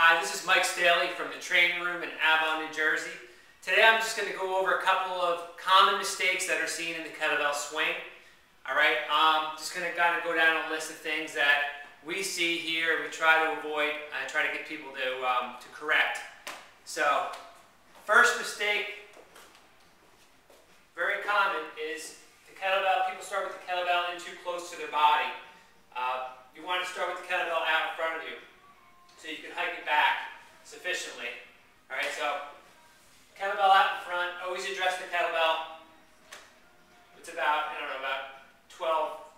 Hi, this is Mike Stehle from the training room in Avon, New Jersey. Today I'm just going to go over a couple of common mistakes that are seen in the kettlebell swing. Alright, just going to kind of go down a list of things that we see here, we try to avoid, and try to get people to correct. So, first mistake, very common, is the kettlebell. People start with the kettlebell in too close to their body. You want to start with the kettlebell out in front of you, so you can hike it back sufficiently. Alright, so kettlebell out in front, always address the kettlebell. It's about, about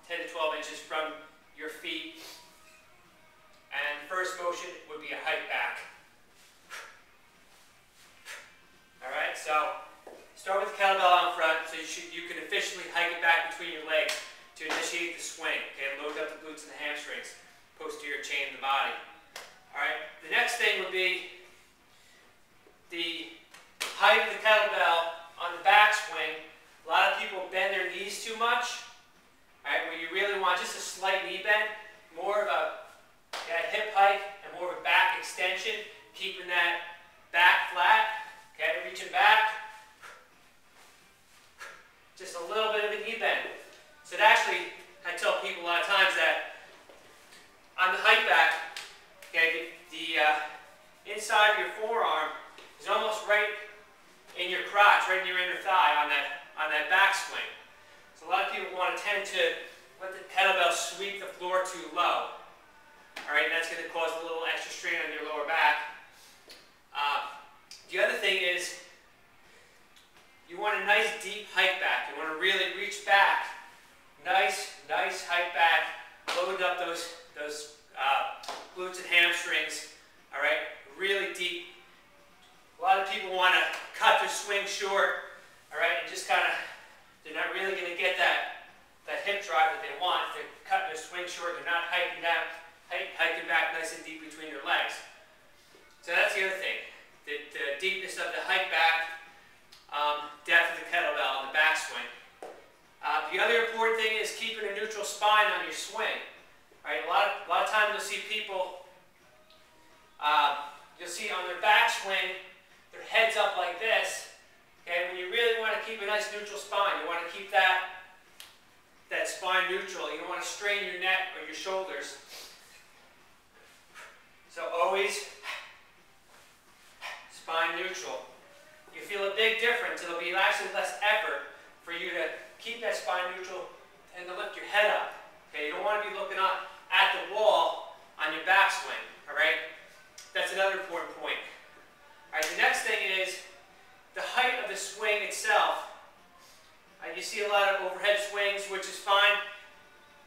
10 to 12 inches from your feet. And the first motion would be a hike back. Alright, so start with the kettlebell out in front so you can efficiently hike it back between your legs to initiate the swing. Okay, load up the glutes and the hamstrings, posterior chain of the body. Alright, the next thing would be the height of the kettlebell on the backswing. A lot of people bend their knees too much. Alright, where you really want just a slight knee bend, more of a hip hike and more of a back extension, keeping that back flat. Okay, reaching back. Just a little bit of a knee bend. So actually, I tell people a lot of times that on the hike back, okay, the inside of your forearm is almost right in your crotch, right in your inner thigh on that backswing. So a lot of people want to tend to let the kettlebell sweep the floor too low. Alright, that's going to cause a little extra strain on your lower back. The other thing is, you want a nice deep hike back. You want to really reach back. Nice hike back. Load up those glutes and hamstrings. Alright, really deep. A lot of people want to cut their swing short. Alright, and just kind of, they're not really going to get that hip drive that they want. They're cutting their swing short. They're not hiking back nice and deep between their legs. So that's the other thing. The deepness of the hike back, depth of the kettlebell and the backswing. The other important thing is keeping a neutral spine on your swing. Right? A lot of times you'll see people, you'll see on their backswing, their heads up like this. Okay, when you really want to keep a nice neutral spine, you want to keep that spine neutral. You don't want to strain your neck or your shoulders. So always spine neutral. You feel a big difference. It'll be actually less effort for you to keep that spine neutral and to lift your head up. Okay, you don't want to be looking up at the wall on your backswing. Alright? That's another important point. Alright, the next thing is the height of the swing itself. You see a lot of overhead swings, which is fine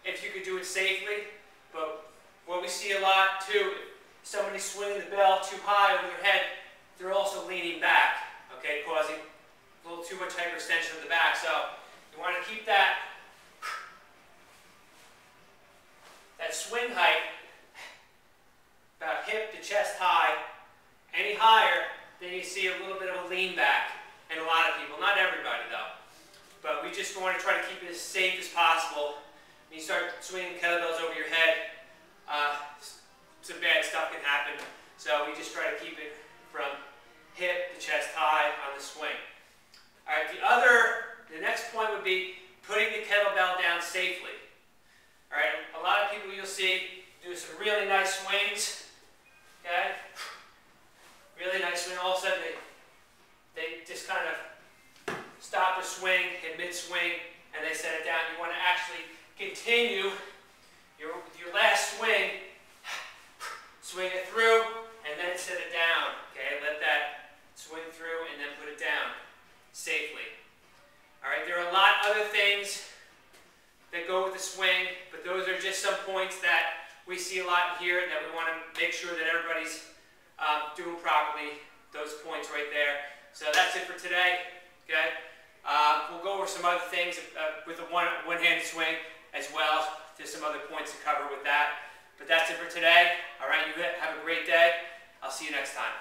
if you could do it safely, but what we see a lot too, somebody swinging the bell too high over their head, they're also leaning back, okay, causing a little too much hyperextension of the back. So you want to keep that swing height about hip to chest high. Any higher, then you see a little bit of a lean back in a lot of people. Not everybody though. But we just want to try to keep it as safe as possible. When you start swinging kettlebells over your head, some bad stuff can happen. So we just try to keep it from hip to chest high on the swing. Alright, the next point would be putting the kettlebell down safely. Alright, a lot of people you'll see do some really nice swings. Okay? Really nice swing. All of a sudden they just kind of stop the swing in mid-swing and they set it down. You want to actually continue your last swing, swing it through, and then set it down. Okay, let that swing through and then put it down safely. Alright, there are a lot of other things that go with the swing, but those are just some points that we see a lot here that we want to make sure that everybody's doing properly, those points right there. So that's it for today. Okay, we'll go over some other things with a one-handed swing as well. There's some other points to cover with that. But that's it for today. Alright, you have a great day. I'll see you next time.